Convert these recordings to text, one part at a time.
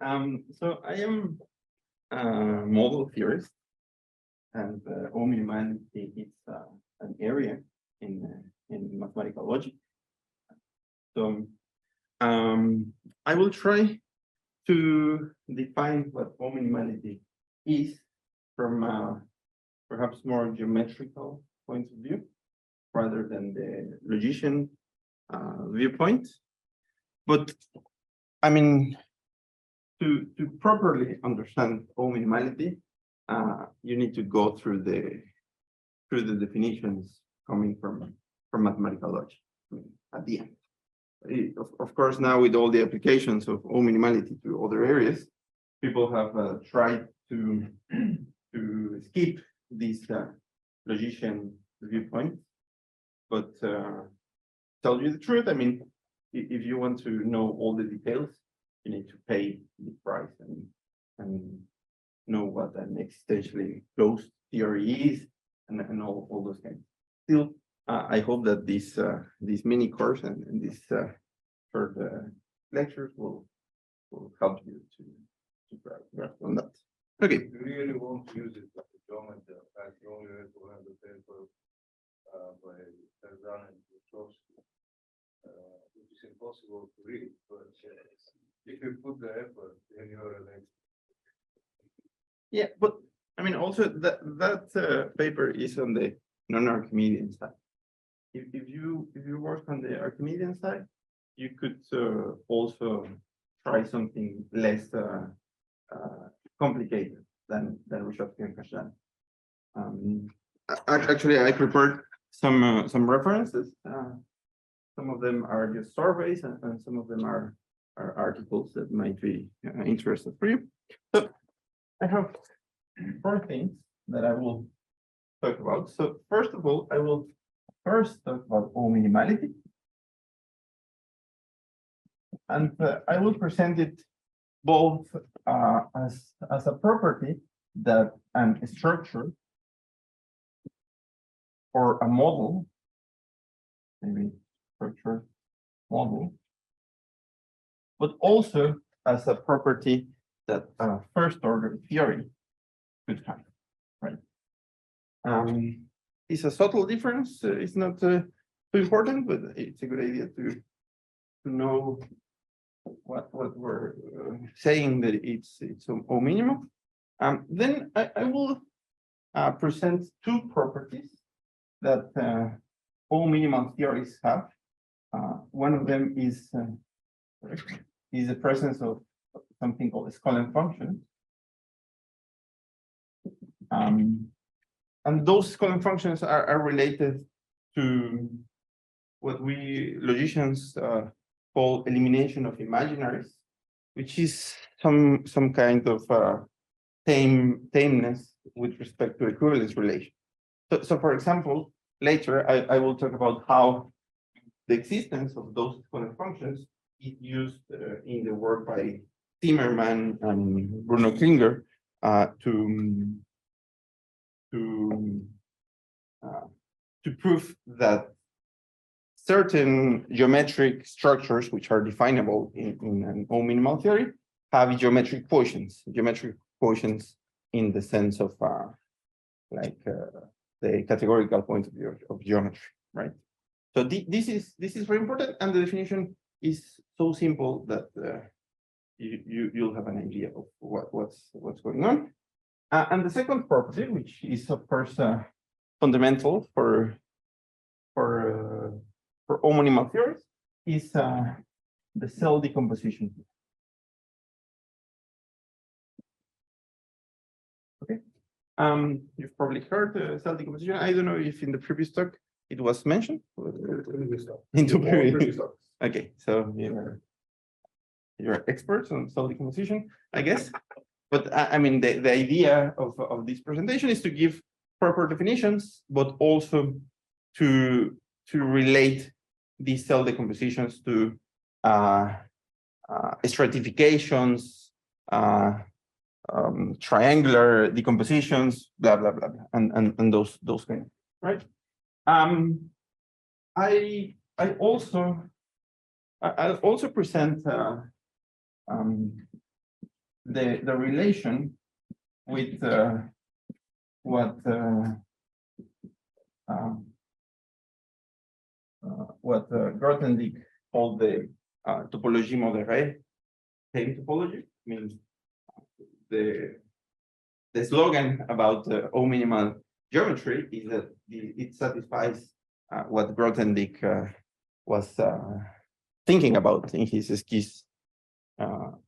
So I am a model theorist, and O-Minimality is an area in mathematical logic. So I will try to define what O-Minimality is from perhaps more geometrical point of view, rather than the logician viewpoint. But I mean, to properly understand O-Minimality, you need to go through the definitions coming from mathematical logic. I mean, at the end, of course, now with all the applications of O-Minimality to other areas, people have tried to skip this logician viewpoint. But tell you the truth, I mean, if you want to know all the details, you need to pay the price and know what an existentially closed theory is and all those kinds. Still, I hope that this mini course and this short lectures will help you to grasp on that. Okay. You really won't use it like a geometry. That's the only way to learn the paper by Tarzan and Petrovsky, which is impossible to read. But if you put the effort, then you're an expert. Yeah, but I mean, also that paper is on the non-Archimedean side. If you work on the Archimedean side, you could also try something less complicated than Rishofsky and Kashan. Actually, I prepared some references. Some of them are just surveys, and some of them are articles that might be interesting for you. So I have 4 things that I will talk about. So first of all, I will first talk about O-Minimality, and I will present it both as a property that a structure or a model, maybe structure model, but also as a property that a first order theory could have, right? It's a subtle difference. It's not too important, but it's a good idea to know what we're saying, that it's O-minimal. Then I will present 2 properties that O-minimal theories have. One of them is the presence of something called scaling functions. And those scaling functions are related to what we logicians call elimination of imaginaries, which is some kind of tameness with respect to equivalence relation. So for example, later I will talk about how the existence of those scaling functions is used in the work by Zimmerman and Bruno Klinger to prove that certain geometric structures, which are definable in an O-minimal theory, have geometric quotients in the sense of the categorical point of view of geometry, right? So this is very important, and the definition is so simple that you'll have an idea of what's going on. And the second property, which is of course fundamental for O-minimal theories, is the cell decomposition. Okay, you've probably heard cell decomposition. I don't know if in the previous talk it was mentioned. In the previous talks. Okay, so you're experts on cell decomposition, I guess. But I mean, the idea of this presentation is to give proper definitions, but also to relate these cell decompositions to stratifications, triangular decompositions, blah blah blah, and those kind, right? I'll also present the relation with what Grothendieck called the topologie modérée, Tame topology. Means the slogan about O-minimal geometry is that it satisfies what Grothendieck was thinking about in his esquisse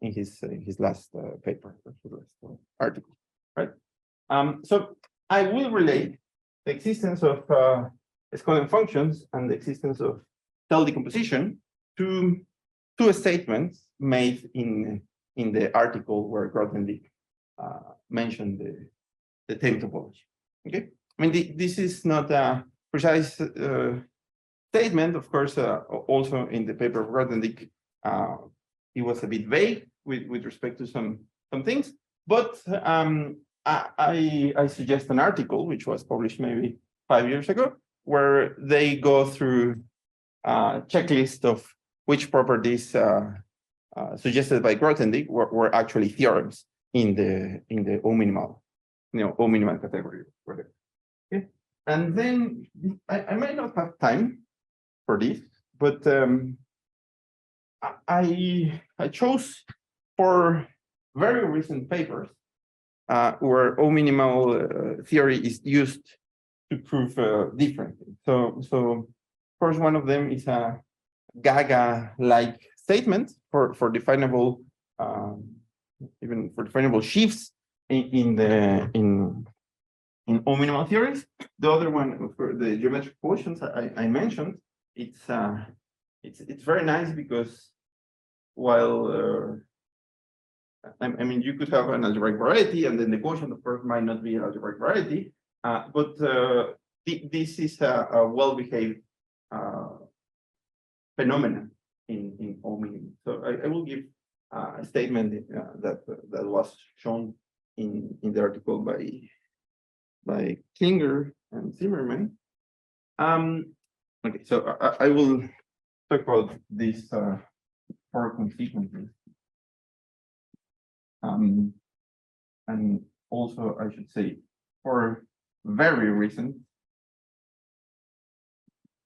in his last paper, his last article, right? So I will relate the existence of scaling functions and the existence of cell decomposition to two statements made in the article where Grothendieck mentioned the Tame topology. Okay, I mean this is not a precise statement, of course. Also in the paper of Grothendieck, it was a bit vague with respect to some things, but I suggest an article which was published maybe 5 years ago, where they go through a checklist of which properties suggested by Grothendieck were actually theorems in the O-minimal, O-minimal category. Okay, and then I might not have time for this, but I chose 4 very recent papers where O-minimal theory is used to prove different things. So first one of them is a Gaga-like statement for definable even for definable shifts in O-minimal theories. The other one for the geometric quotients I mentioned, it's very nice because while I mean you could have an algebraic variety and then the quotient of course might not be an algebraic variety, but this is a well-behaved phenomenon in O-minimal. So I will give a statement that was shown in the article by Klinger and Zimmerman. Okay, so I will talk about these 4 consequences. And also I should say 4 very recent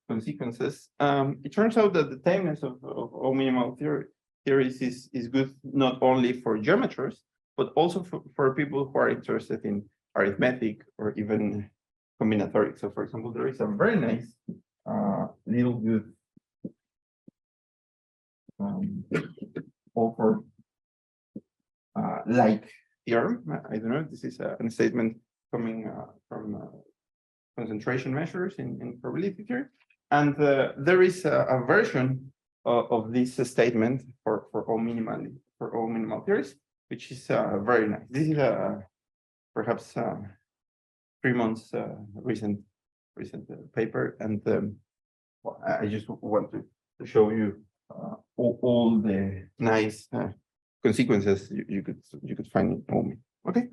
consequences. It turns out that the tameness of O-minimal theories is good not only for geometers, but also for people who are interested in arithmetic or even combinatorics. So for example, there is a very nice little good over like theorem. I don't know, this is a statement coming from concentration measures in probability theory. And there is a version of this statement for O-minimal theories, which is very nice. This is perhaps 3 months recent paper, and well, I just want to show you all the nice consequences you could find in O-min. Okay.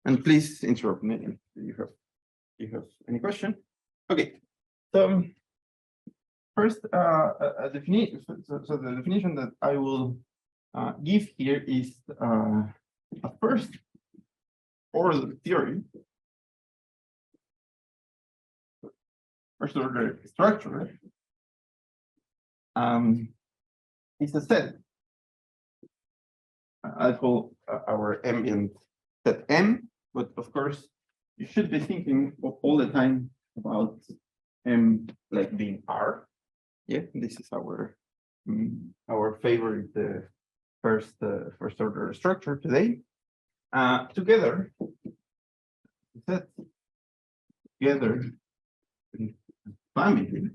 And please interrupt me if you have any question. Okay. So first, a definition. So the definition that I will give here is a first order theory, first order structure. It's a set. I call our ambient set M, but of course you should be thinking all the time about M like being R. Yeah, this is our favorite first order structure today. Together family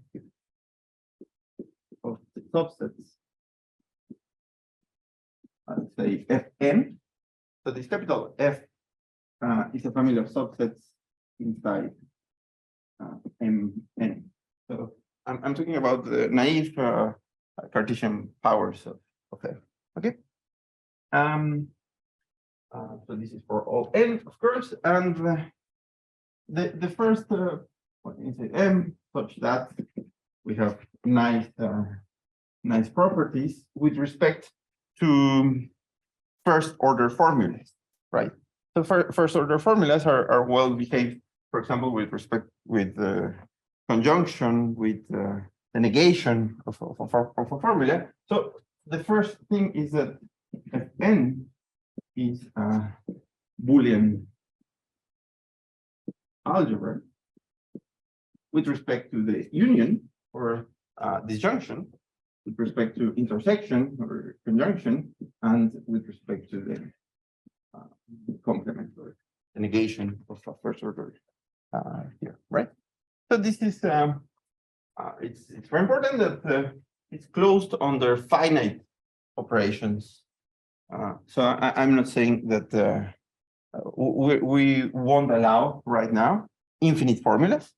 of the subsets, I'd say Fn. So this capital F is a family of subsets inside Mn. So I'm talking about the naive Cartesian powers of F. Okay. So this is for all n, of course, and the first what is it, M, such that we have nice properties with respect to first order formulas, right? So first order formulas are well behaved, for example, with respect with the conjunction, with the negation of a formula. So the first thing is that Fn is a Boolean algebra with respect to the union or disjunction, with respect to intersection or conjunction, and with respect to the complement or the negation of a first order here, right? So this is it's very important that it's closed under finite operations. So I'm not saying that we won't allow right now infinite formulas.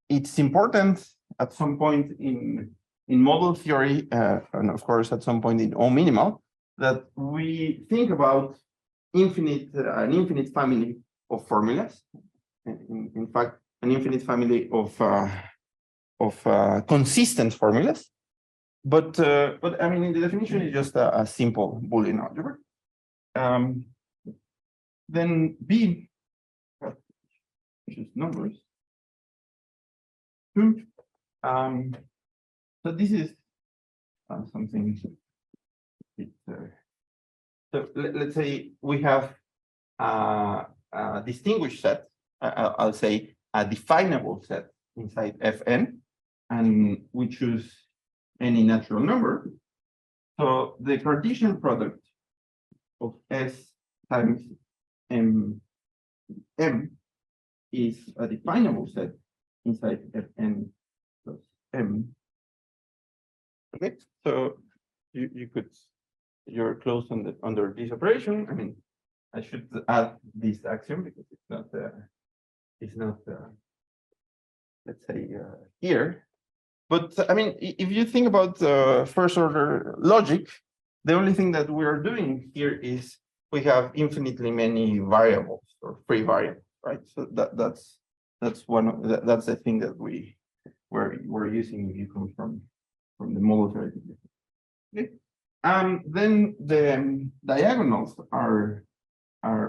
It's important at some point in model theory, and of course at some point in O-minimal, that we think about an infinite family of formulas. In fact, an infinite family of consistent formulas. But I mean, in the definition, it's just a simple Boolean algebra. Then B, which is numbers. 2. So this is something. So let's say we have a distinguished set. I'll say a definable set inside Fn, and we choose any natural number. So the Cartesian product of S times M is a definable set inside Fn plus M. Okay, so you're close under this operation. I mean, I should add this axiom because it's not let's say here. But I mean, if you think about first order logic, the only thing that we are doing here is we have infinitely many variables or free variables, right? So that's that's the thing that we're using if you come from the model theory. Okay. Then the diagonals are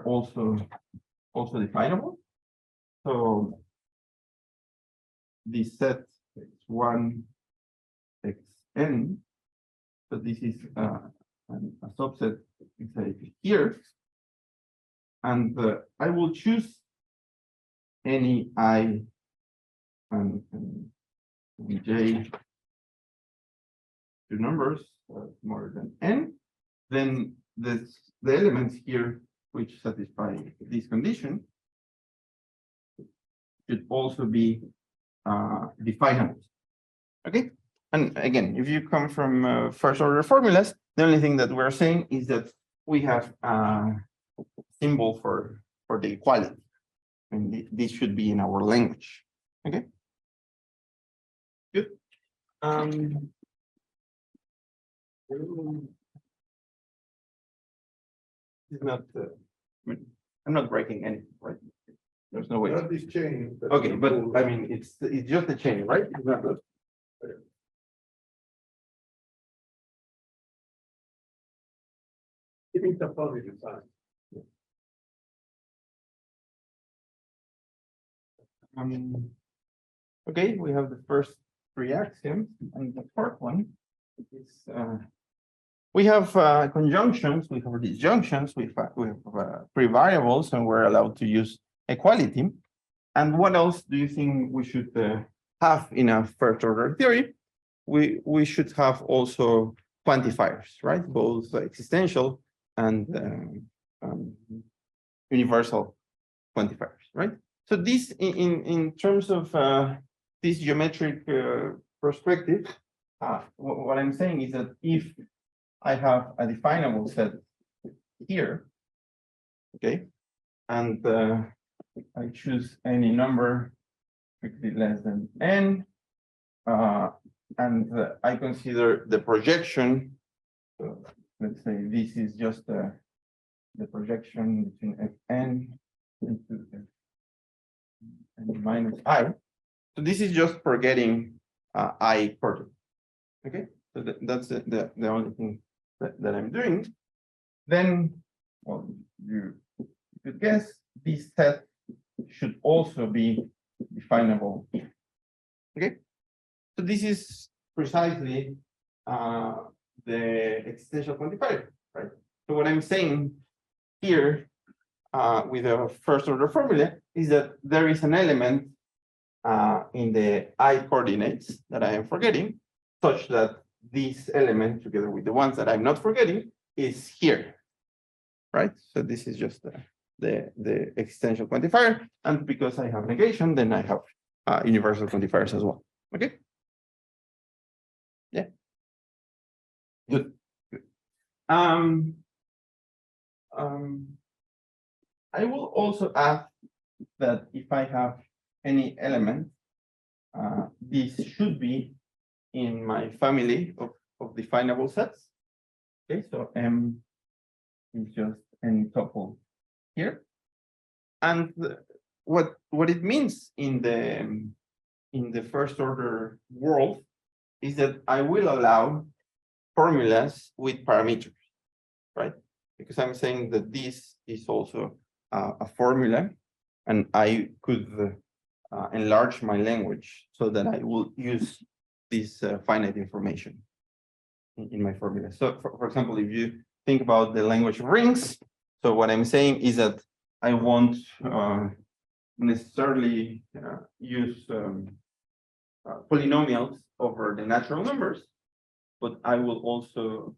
also definable. So this set is 1 xn. So this is a subset inside here, and I will choose any I and j two numbers more than n. Then the elements here which satisfy this condition should also be definable. Okay, and again, if you come from first order formulas, the only thing that we're saying is that we have a symbol for the equality, and this should be in our language. Okay, good. It's not. I'm not breaking anything, right? There's no way. Not this chain. Okay, but I mean, it's just a chain, right? It's not a, Give me the positive sign. okay, we have the first 3 axioms, and the fourth one is we have conjunctions, we have disjunctions, we have free variables, and we're allowed to use equality. And what else do you think we should have in a first order theory? We should have also quantifiers, right? Both existential and universal quantifiers, right? So this, in terms of this geometric perspective, what I'm saying is that if I have a definable set here, okay, and I choose any number strictly less than n, and I consider the projection. So let's say this is just the projection between Fn into n minus I. So this is just for getting I perfect. Okay, so that's the only thing that I'm doing, then, well, you could guess this set should also be definable here. Okay, so this is precisely the existential quantifier, right? So what I'm saying here with a first order formula is that there is an element in the I coordinates that I am forgetting, such that this element, together with the ones that I'm not forgetting, is here, right? So this is just the existential quantifier, and because I have negation, then I have universal quantifiers as well. Okay. Yeah. Good. Good. I will also add that if I have any element, this should be in my family of definable sets. Okay, so M is just any tuple here. And what it means in the first order world is that I will allow formulas with parameters, right? Because I'm saying that this is also a formula, and I could enlarge my language so that I will use this finite information in my formula. So for example, if you think about the language of rings, so what I'm saying is that I won't necessarily use polynomials over the natural numbers, but I will also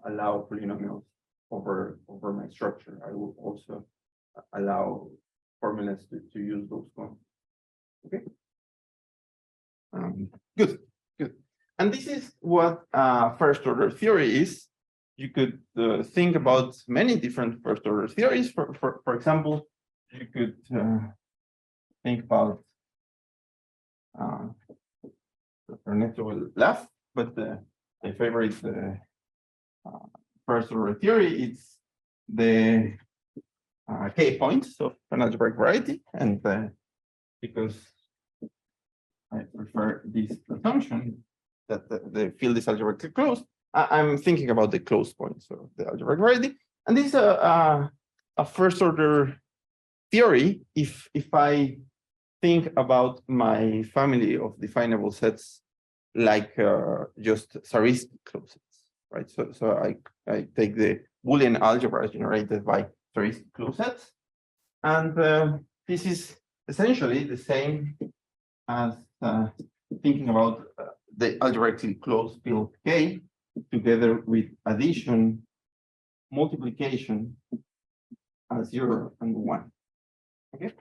allow polynomials over my structure. I will also allow formulas to use those ones. Okay. Good. And this is what first order theory is. You could think about many different first order theories. For example, you could think about Ernesto will laugh, but my favorite first order theory is the K points of an algebraic variety, and because I prefer this assumption that the field is algebraically closed, I'm thinking about the closed points of the algebraic variety, and this is a first order theory. If I think about my family of definable sets like just Zariski closed sets, right? So I take the Boolean algebra generated by Zariski closed sets, and this is essentially the same as thinking about the algebraically closed field K together with addition, multiplication, 0 and 1. Okay.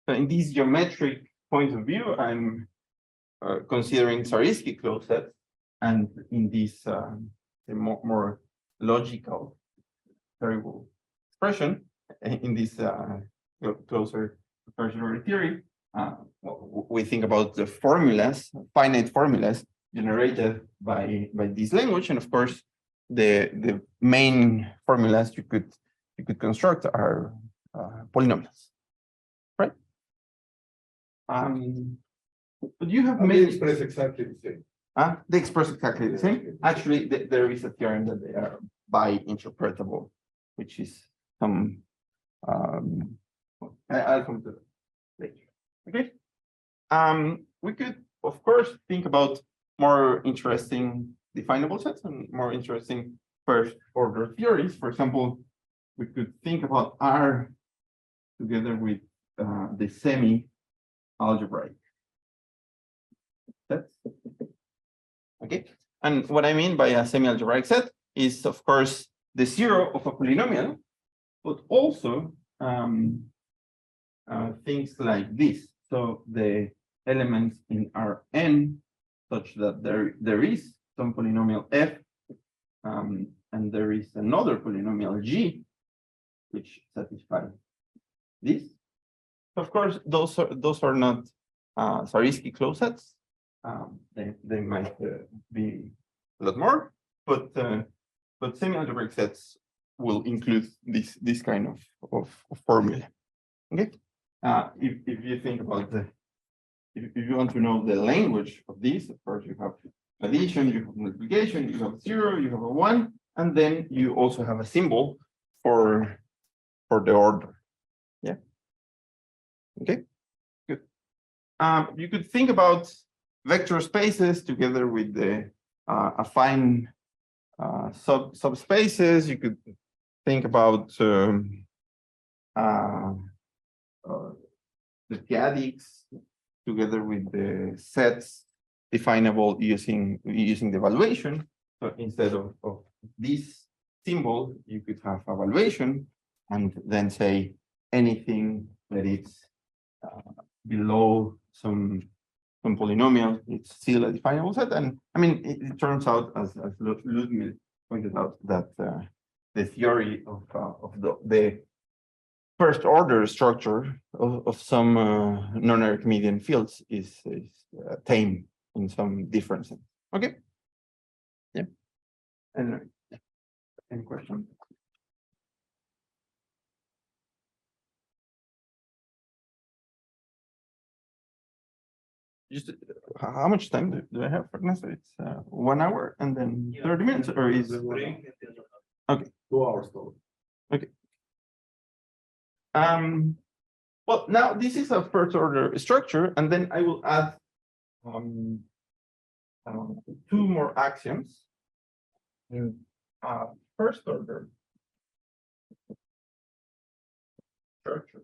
So in this geometric point of view, I'm considering Zariski closed sets, and in this the more logical variable expression in this closer first order theory, we think about the formulas, finite formulas generated by this language, and of course the main formulas you could construct are polynomials, right? But you have They many express exactly the same. they express exactly the same. Actually, there is a theorem that they are bi-interpretable, which is some I'll come to that later. Okay. We could, of course, think about more interesting definable sets and more interesting first order theories. For example, we could think about R together with the semi-algebraic sets. Okay. And what I mean by a semi-algebraic set is, of course, the zero of a polynomial, but also things like this. So the elements in Rn such that there is some polynomial f, and there is another polynomial g, which satisfy this. Of course, those are not Zariski closed sets. They might be a lot more, but semi-algebraic sets will include this kind of formula. Okay. If you think about if you want to know the language of these, of course, you have addition, you have multiplication, you have 0, you have a 1, And then you also have a symbol for the order. Yeah. Okay, good. You could think about vector spaces together with the affine subspaces. You could think about the p-adics together with the sets definable using the evaluation. So instead of this symbol, you could have evaluation and then say anything that is below some polynomial, it's still a definable set. And I mean, it turns out, as Ludmil pointed out, that the theory of the first order structure of some non-Archimedean fields is tame in some different sense. Okay. Yeah. And any question? Just how much time do I have for this? It's 1 hour and then 30 minutes, or is okay? 2 hours total. Okay. Well, now this is a first order structure, and then I will add 2 more axioms. First order structure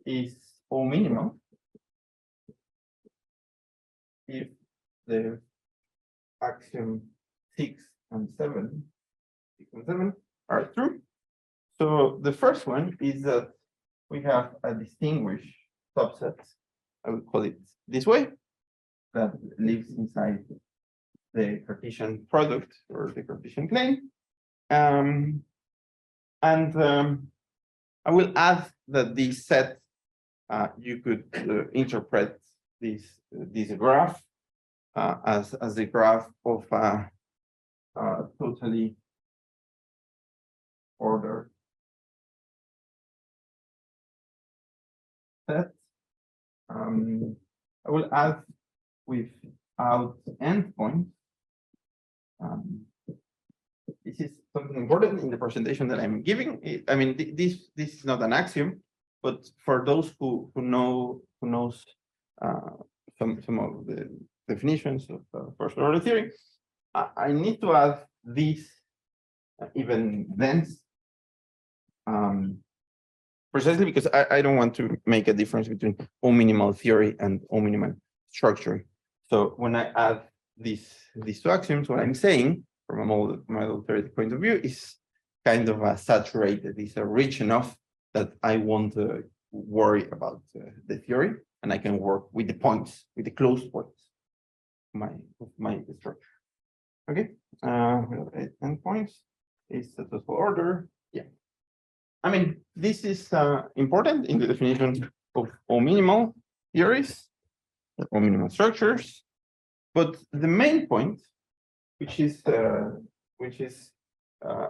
is O-minimal if the axiom 6 and 7 are true. So the first one is that we have a distinguished subset, I would call it this way, that lives inside the Cartesian product or the Cartesian plane. I will add that this set, you could interpret this graph as the graph of a totally ordered set. I will add without endpoints. This is something important in the presentation that I'm giving. I mean, this is not an axiom, but for those who knows some of the definitions of first order theory, I need to add this even dense, precisely because I don't want to make a difference between O-minimal theory and O-minimal structure. So when I add these 2 axioms, what I'm saying from a model theoretic point of view is kind of saturated, is rich enough that I won't worry about the theory, and I can work with the points, with the closed points of my structure. Okay, endpoints is the total order. Yeah, I mean, this is important in the definition of O-minimal theories, or O-minimal structures. But the main point, which is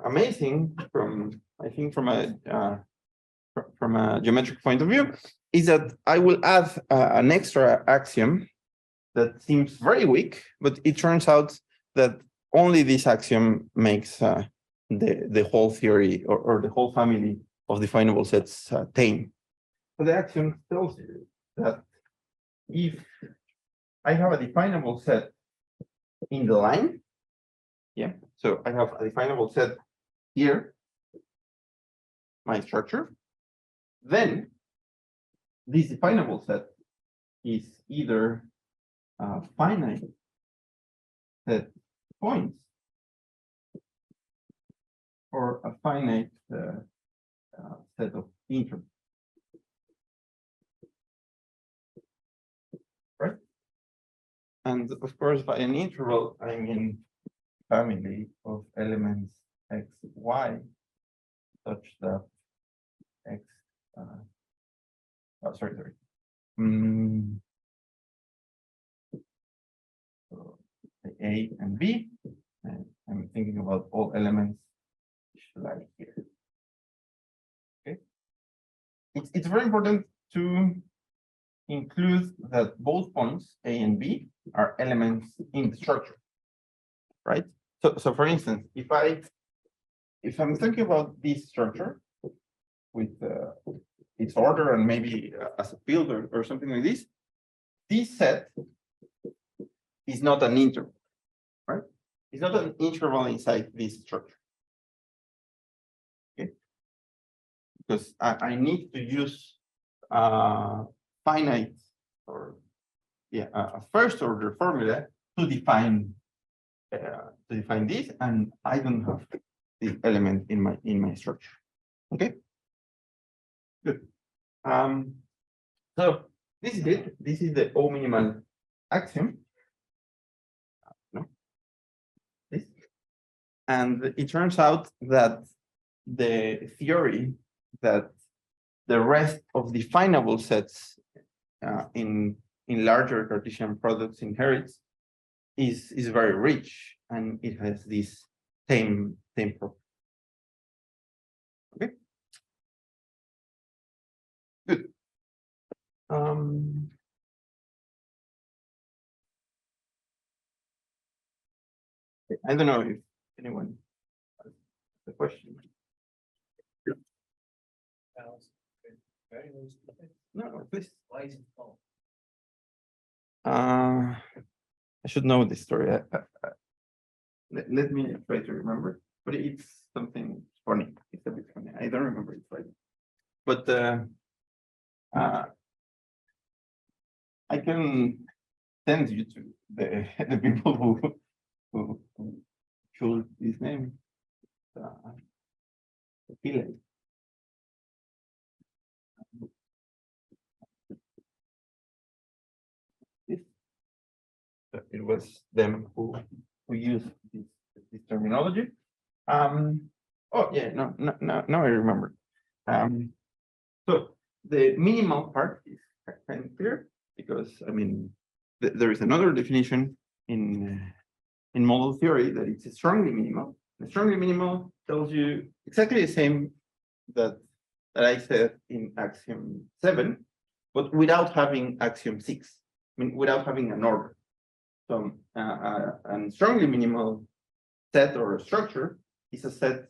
amazing from, I think, from a geometric point of view, is that I will add an extra axiom that seems very weak, but it turns out that only this axiom makes the whole theory or the whole family of definable sets tame. So the axiom tells you that if I have a definable set in the line, yeah, so I have a definable set here, my structure, then this definable set is either finite set points or a finite set of intervals. Right? And of course, by an interval, I mean family of elements x, y, such that x, sorry. So the A and B, and I'm thinking about all elements like here. Okay, it's very important to include that both points A and B are elements in the structure, right? So for instance, if I'm thinking about this structure with its order and maybe as a field or something like this set is not an interval, right? It's not an interval inside this structure. Okay, because I need to use finite or a first order formula to define this, and I don't have this element in my structure. Okay, good. So this is it. This is the O-minimal axiom. No, this, and it turns out that the theory that the rest of definable sets in larger Cartesian products inherits is very rich, and it has this same property. Okay, good. I don't know if anyone has a question. No, please. Why is it called? I should know this story. Let me try to remember, but it's something funny. It's a bit funny. I don't remember it right, but I can send you to the people who chose this name. It was them who used this terminology. Oh yeah, no, now I remember. So the minimal part is kind of clear because I mean there is another definition in model theory that it's a strongly minimal. The strongly minimal tells you exactly the same that I said in axiom 7, but without having axiom 6. I mean, without having an order. So and strongly minimal set or structure is a set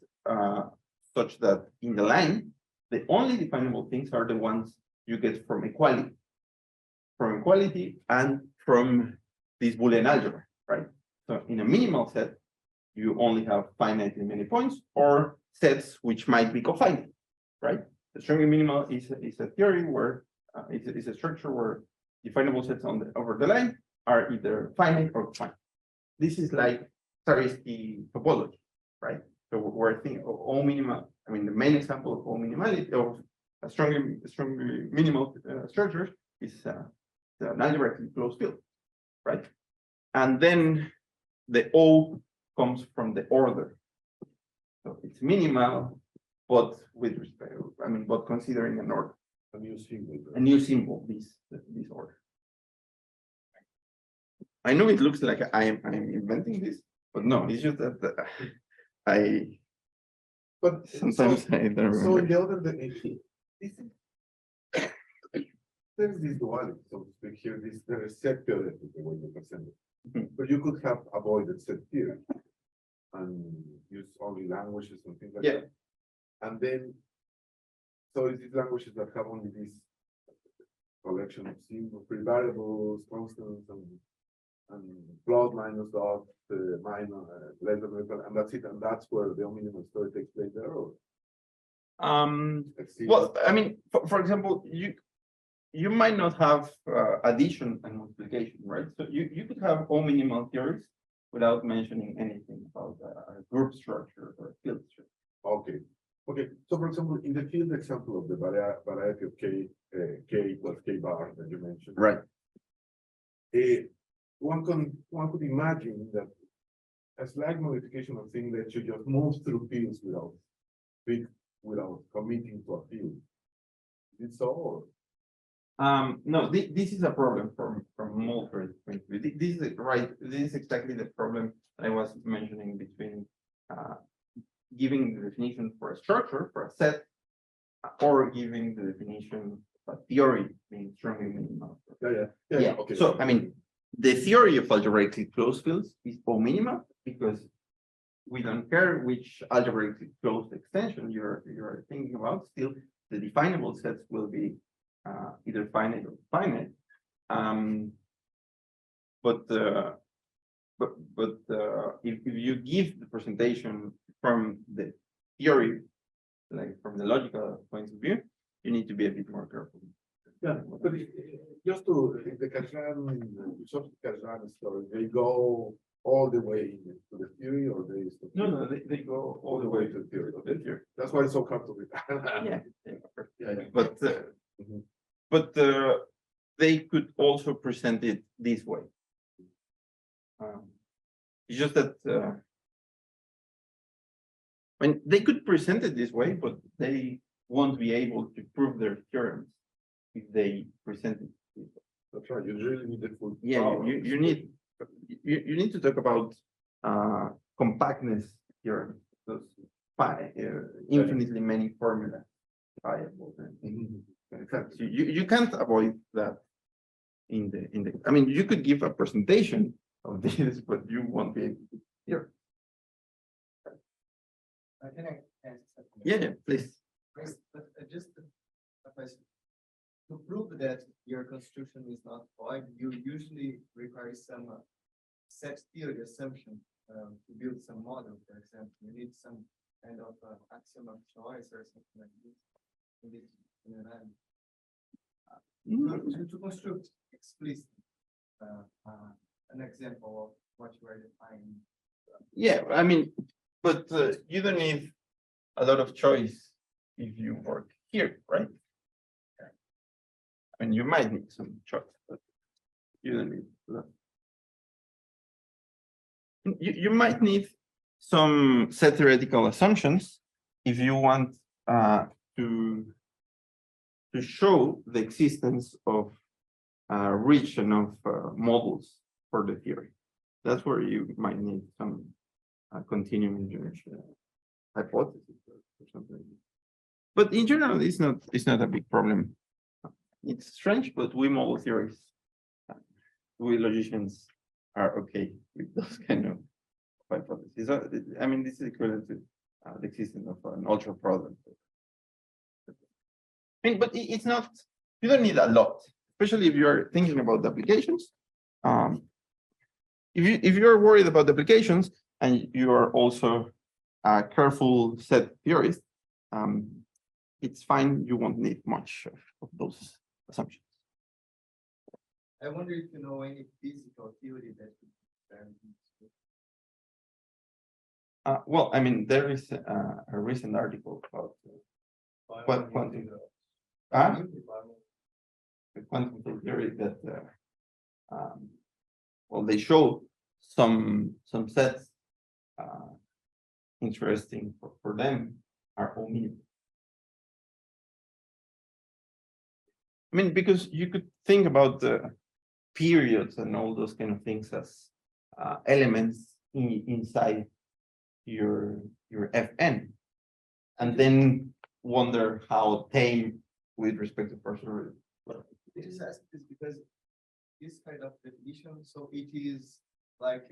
such that in the line, the only definable things are the ones you get from equality and from this Boolean algebra, right? So in a minimal set, you only have finitely many points or sets which might be cofinite, right? The strongly minimal is a theory where it's a structure where definable sets over the line are either finite or cofinite. This is like Tarski topology, right? So we're thinking of O-minimal. I mean, the main example of O-minimality of a strongly minimal structure is the algebraically closed field, right? And then the O comes from the order. So it's minimal, but with respect, I mean, but considering an order. A new symbol. A new symbol, this order. I know it looks like I'm inventing this, but no, it's just that But sometimes so, I don't remember. So in the other, there's this duality, so to speak here. There is set theory, the way you present it. But you could have avoided set theory and use only languages and things like that. And then, so it's these languages that have only this collection of symbols, variables, constants, and plus, minus, dot, minus, less than, and that's it. And that's where the O-minimal story takes place there. Or Well, I mean, for example, you might not have addition and multiplication, right? So you could have O-minimal theories without mentioning anything about group structure or field structure. Okay. Okay. So, for example, in the field example of the variety of k equals k bar that you mentioned, right? One could imagine that a slight modification of things that you just move through fields without committing to a field. Is it so? Or? No, this is a problem from Mulford's point of view. This is right. This is exactly the problem I was mentioning between giving the definition for a structure, for a set, or giving the definition of a theory being strongly minimal. Yeah. Okay. So I mean, the theory of algebraically closed fields is O-minimal because we don't care which algebraic closed extension you're thinking about. Still, the definable sets will be either finite or finite. If you give the presentation from the theory, like from the logical point of view, you need to be a bit more careful. Yeah, but just to the Kazan story, they go all the way to the theory, or they stop? No, they go all the way to the theory of the theory. That's why it's so hard to read. Yeah. But they could also present it this way. It's just that they could present it this way, but they won't be able to prove their theorems if they present it this way. That's right. You really need the full. Yeah, power. you need to talk about compactness theorem, those infinitely many formulas viable. So you can't avoid that in the. I mean, you could give a presentation of this, but you won't be able to hear. Can I ask something? Yeah, please. Just a question. To prove that your construction is not void, you usually require some set theory assumption to build some model. For example, you need some kind of axiom of choice or something like this. In UNAM. To construct explicitly an example of what you are defining. Yeah, I mean, but you don't need a lot of choice if you work here, right? I mean, you might need some choice, but you don't need that. You might need some set theoretical assumptions if you want to show the existence of a region of models for the theory. That's where you might need some continuum injection hypothesis or something. But in general, it's not a big problem. It's strange, but we model theories, we logicians are okay with those kind of hypotheses. I mean, this is equivalent to the existence of an ultra product. I mean, but it's not. You don't need a lot, especially if you are thinking about the applications. If you're worried about the applications and you are also a careful set theorist, it's fine. You won't need much of those assumptions. I wonder if you know any physical theory that Well, I mean, there is a recent article about quantum quantum theory that well, they show some sets interesting for them are O-Minimality. I mean, because you could think about the periods and all those kind of things as elements inside your Fn, and then wonder how tame with respect to partial. I just ask this because this kind of definition, so it is like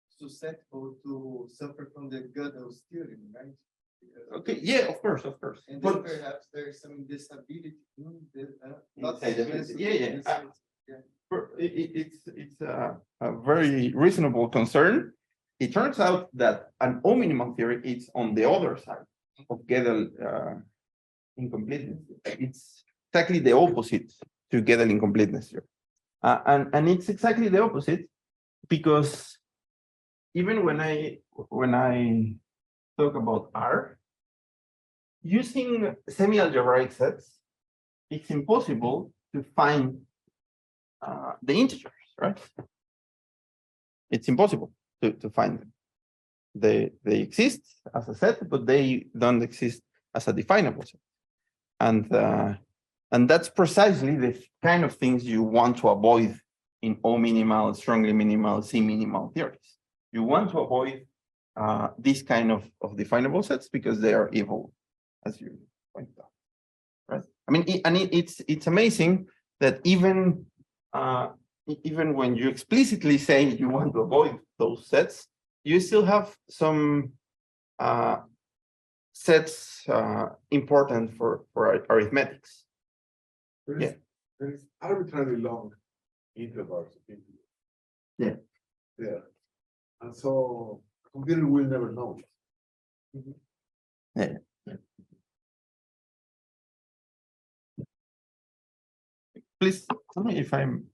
susceptible to suffer from the Gödel's theorem, right? Because Okay, yeah, of course. and then But perhaps there's some disability in the inside the- against- yeah. It's a very reasonable concern. It turns out that an O-minimal theory is on the other side of Gödel incompleteness. It's exactly the opposite to Gödel incompleteness here. And it's exactly the opposite because even when I talk about R, using semi-algebraic sets, it's impossible to find the integers, right? It's impossible to find them. They exist as a set, but they don't exist as a definable set. And that's precisely the kind of things you want to avoid in O-minimal, strongly minimal, C-minimal theories. You want to avoid this kind of definable sets because they are evil, as you pointed out, right? I mean, it's amazing that even when you explicitly say you want to avoid those sets, you still have some sets important for arithmetics. There is arbitrarily long intervals of integers. Yeah. Yeah. And so a computer will never know. Yeah. Please tell me if I'm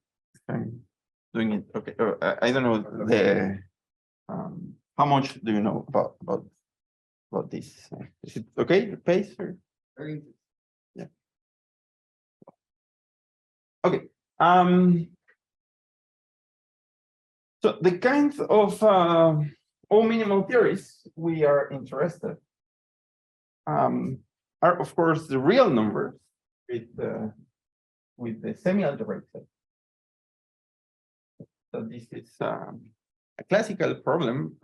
doing it okay. I don't know the how much do you know about this? Is it okay, the pace or? Very Yeah. Okay. So the kinds of O-minimal theories we are interested are of course the real numbers with the semi-algebraic set. So this is a classical problem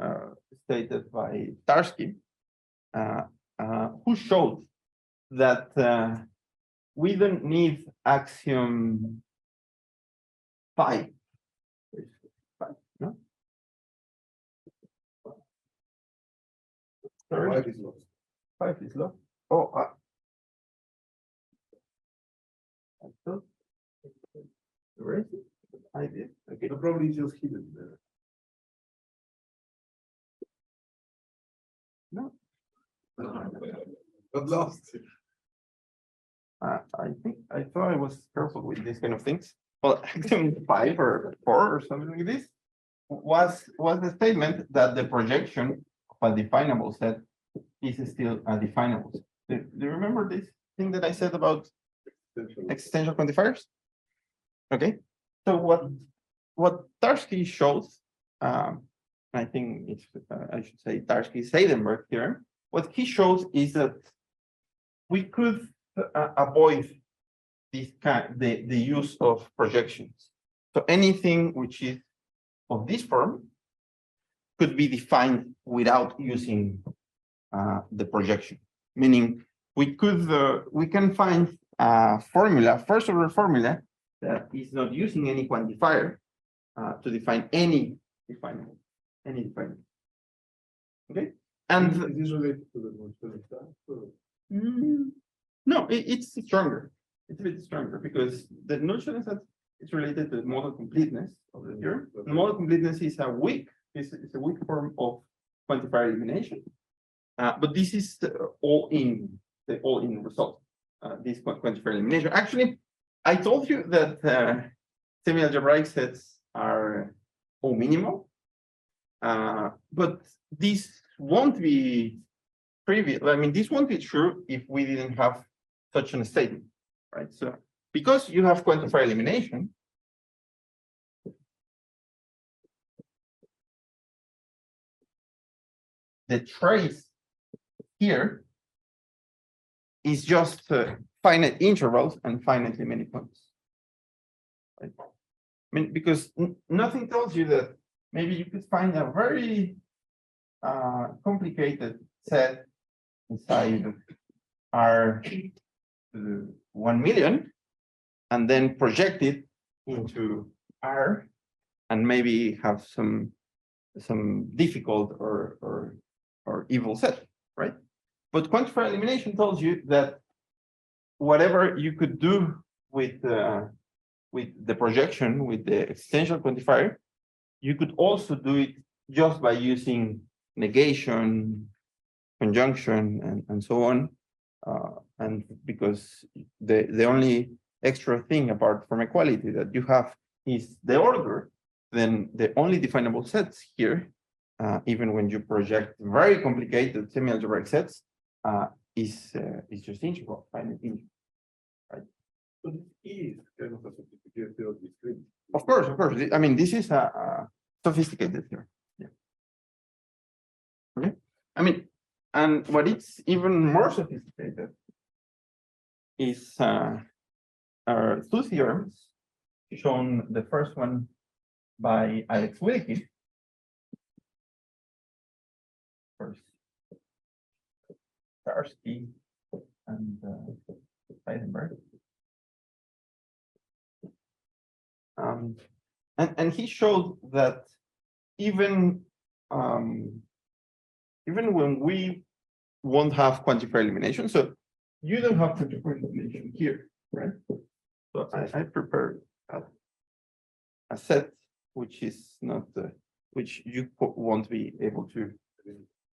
stated by Tarski, who showed that we don't need axiom 5. No? Sorry, Five is lost. 5 is low. Oh, I thought. Where is it? I did. Okay. The problem is just hidden there. No. But lost. I thought I was careful with these kind of things. Well, axiom 5 or 4 or something like this was the statement that the projection of a definable set is still a definable set. Do you remember this thing that I said about existential quantifiers? Okay. So what Tarski shows, I think it's I should say Tarski-Seidenberg theorem. What he shows is that we could avoid this the use of projections. So anything which is of this form could be defined without using the projection. Meaning we can find a formula, first order formula, that is not using any quantifier to define any definable. Okay, and Is this related to the Montpellier stuff? no, it's stronger. It's a bit stronger because the notion is that it's related to the model completeness of the theorem. The model completeness is a weak form of quantifier elimination, but this is the all-in result. This quantifier elimination. Actually, I told you that semi-algebraic sets are O-minimal, but this won't be trivial. I mean, this won't be true if we didn't have such a statement, right? So because you have quantifier elimination, the trace here is just finite intervals and finitely many points. Right? I mean, because nothing tells you that maybe you could find a very complicated set inside R 1 million and then project it into R and maybe have some difficult or evil set, right? But quantifier elimination tells you that whatever you could do with the projection, with the existential quantifier, you could also do it just by using negation, conjunction, and so on. And because the only extra thing apart from equality that you have is the order, then the only definable sets here, even when you project very complicated semi-algebraic sets, is just integral, finite integral, right? But it is kind of a sophisticated theory of discrete. Of course. I mean, this is a sophisticated theory. Yeah. Okay. I mean, and what it's even more sophisticated is are two theorems shown. The first one by Alex Wilkie. First, Tarski and Heisenberg. And he showed that even even when we won't have quantifier elimination, so you don't have quantifier elimination here, right? So I prepared a set which is not which you won't be able to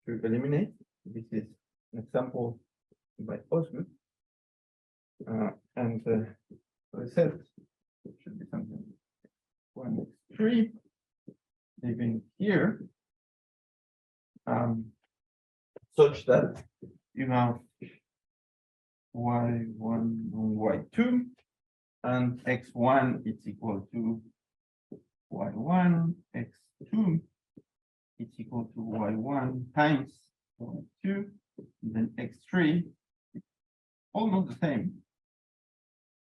eliminate. This is an example by Osgood. And the set should be something 1x3 living here, such that you have y1 and y2, and x1 is equal to y1, x2 is equal to y1 times y2, then x3 is almost the same,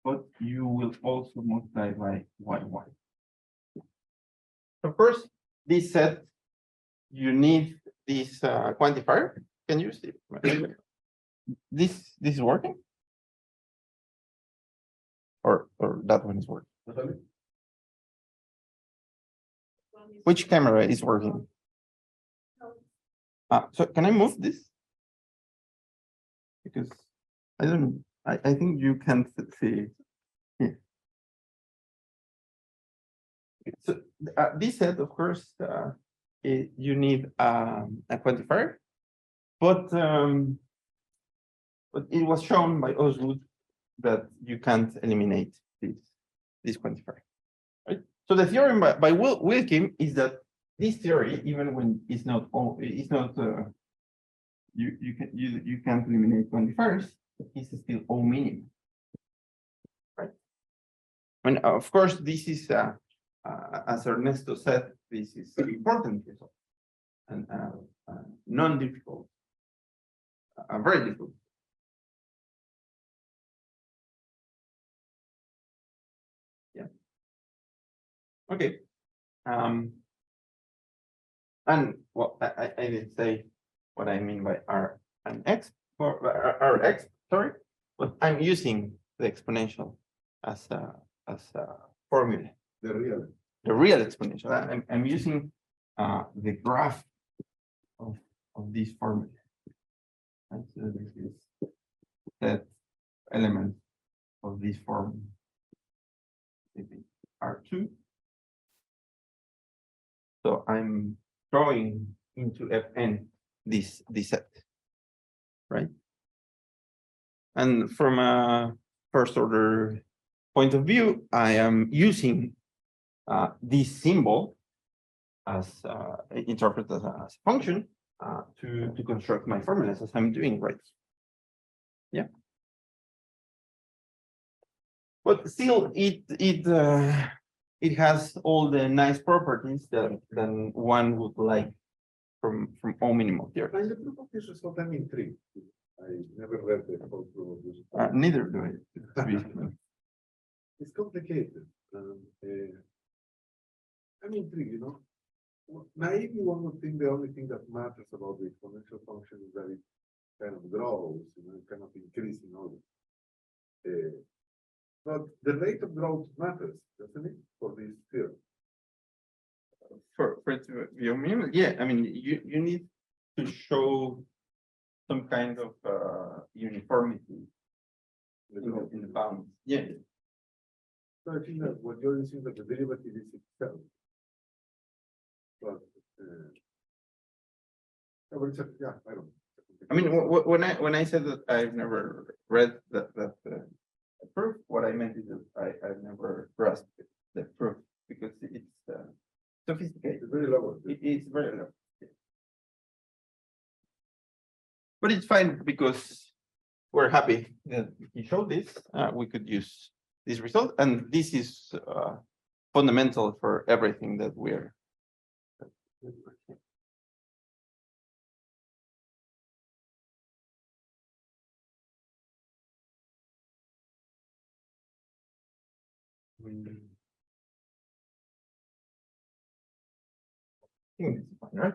but you will also multiply by y1. So first, this set, you need this quantifier. Can you see? This is working? Or that one is working? Which camera is working? So can I move this? Because I don't, I think you can't see. Here. So this set, of course, you need a quantifier, but it was shown by Osgood that you can't eliminate this quantifier, right? So the theorem by Wilkin is that this theory, even when it's not you can't eliminate quantifiers, it's still O-minimal, right? And of course, this is as Ernesto said, this is an important result and non-difficult, very difficult. Yeah. Okay. And well, I didn't say what I mean by R and X or Rx, sorry, but I'm using the exponential as a formula. The real exponential. I'm using the graph of this formula. And so this is that element of this formula. R2. So I'm drawing into Fn this set, right? And from a first order point of view, I am using this symbol as interpreted as a function to construct my formulas as I'm doing, right? Yeah. But still, it has all the nice properties that one would like from O-minimal theory. And the proof of this result, I'm intrigued. I never read the whole proof of this result. Neither do I. It's complicated. I'm intrigued, you know. Naively, one would think the only thing that matters about the exponential function is that it kind of grows, you know, kind of increasing order. But the rate of growth matters, doesn't it, for this theorem? For it to be O-minimal, yeah. I mean, you need to show some kind of uniformity in the bounds. Yeah. So I think that what you're using that the derivative is itself. But yeah, I don't know. I mean, when I said that I've never read that proof, what I meant is that I've never grasped the proof because it's sophisticated. It's very low. It's very low. Yeah. But it's fine because we're happy that he showed this. We could use this result, and this is fundamental for everything that we're. I think it's fine, right?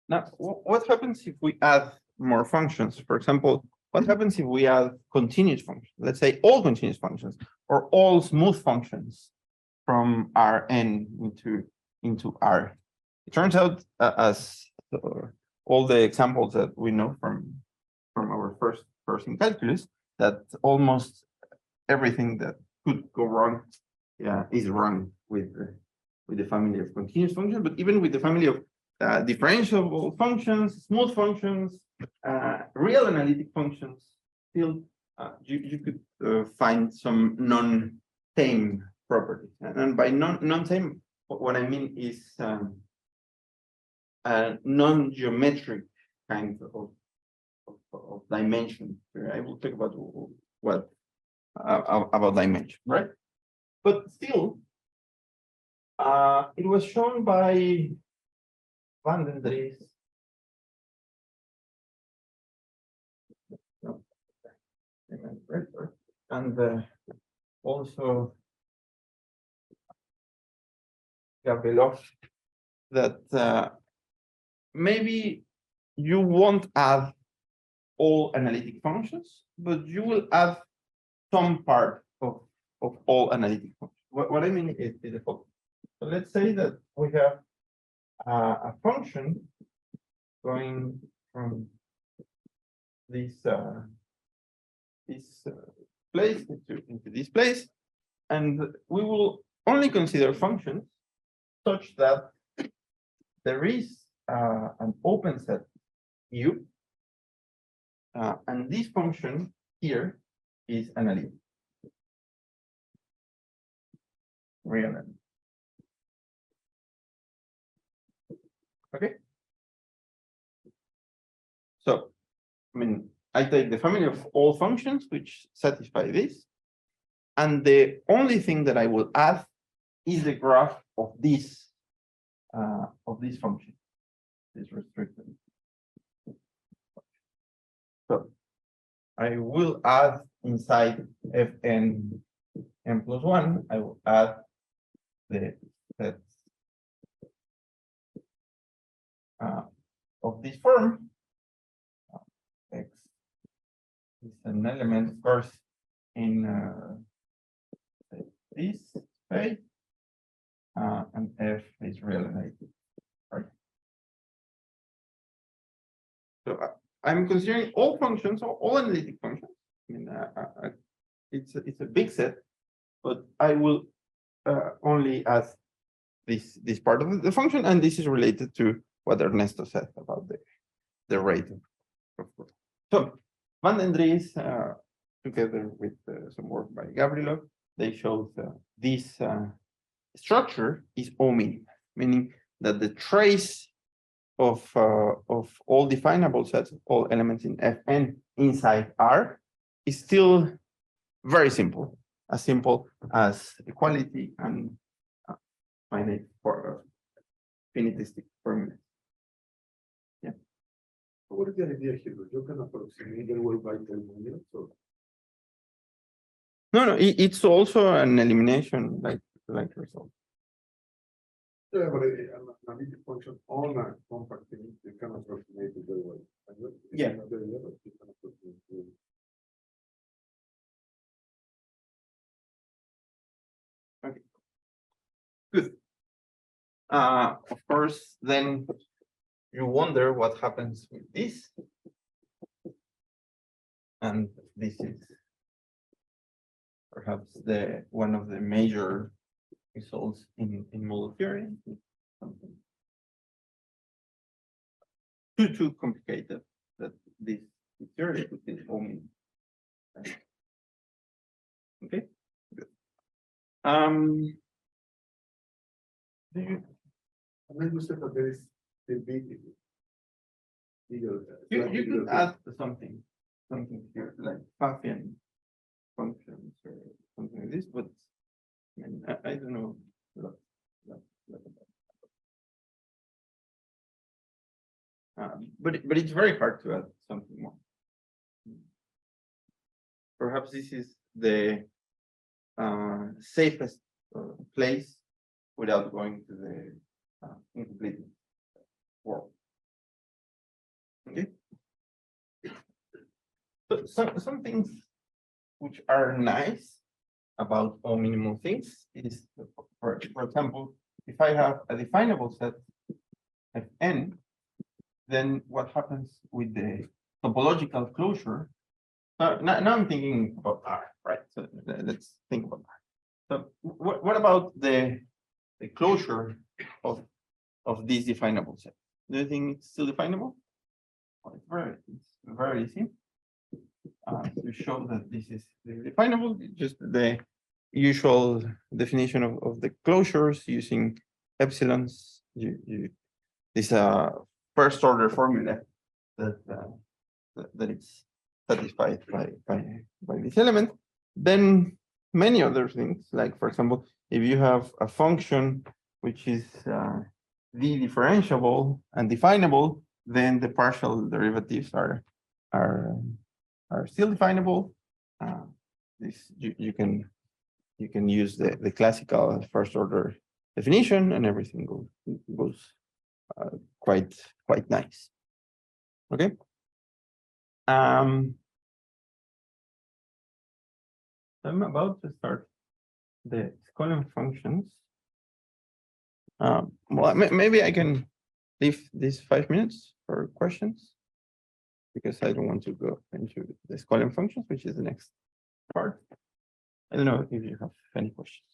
Now, what happens if we add more functions? For example, what happens if we add continuous functions? Let's say all continuous functions or all smooth functions from Rn into R. It turns out, as all the examples that we know from our first course in calculus, that almost everything that could go wrong, is wrong with the family of continuous functions, but even with the family of differentiable functions, smooth functions, real analytic functions, still you could find some non-tame properties. And by non-tame, what I mean is a non-geometric kind of dimension. I will talk about what about dimension, right? But still, it was shown by Van den Dries. And also Gabrilov, that maybe you won't add all analytic functions, but you will add some part of all analytic functions. What I mean is the following. So let's say that we have a function going from this place into this place, and we will only consider functions such that there is an open set U, and this function here is analytic. Real analytic. Okay. So, I mean, I take the family of all functions which satisfy this, and the only thing that I will add is the graph of this function, this restricted. So I will add inside Fn n plus 1, I will add the sets of this form. X is an element, of course, in this space, and F is real analytic. Right. So I'm considering all functions, or all analytic functions. I mean, it's a big set, but I will only add this part of the function, and this is related to what Ernesto said about the rate of growth. So Van den Dries, together with some work by Gabrilov, they showed this structure is O-minimal, meaning that the trace of all definable sets, all elements in Fn inside R, is still very simple as equality and finite for finitistic formulas. Yeah. What is the idea here? You can approximate the way by 10 million. So No, it's also an elimination like result. yeah, but an analytic function on a compact thing, you can approximate it very well. Yeah. Very well, you can approximate it. Okay. Good. Of course, then you wonder what happens with this. And this is perhaps one of the major results in model theory. Something too complicated that this theory is only. Okay. Good. And then you said that there is a big You could add something here, like Pfaffian functions or something like this, but I mean, I don't know. But it's very hard to add something more. Perhaps this is the safest place without going to the incomplete world. Okay. some things which are nice about all minimal things is, for example, if I have a definable set of n, then what happens with the topological closure? Now I'm thinking about R, right? So let's think about R. So what about the closure of this definable set? Do you think it's still definable? Well, it's very easy. To show that this is definable, just the usual definition of the closures using epsilons. This first order formula that it's satisfied by this element. Then many other things, like for example, if you have a function which is d differentiable and definable, then the partial derivatives are still definable. This you can use the classical first order definition, and everything goes quite nice. Okay. I'm about to start the Scholen functions. Well, maybe I can leave these 5 minutes for questions, because I don't want to go into the Scholen functions, which is the next part. I don't know if you have any questions.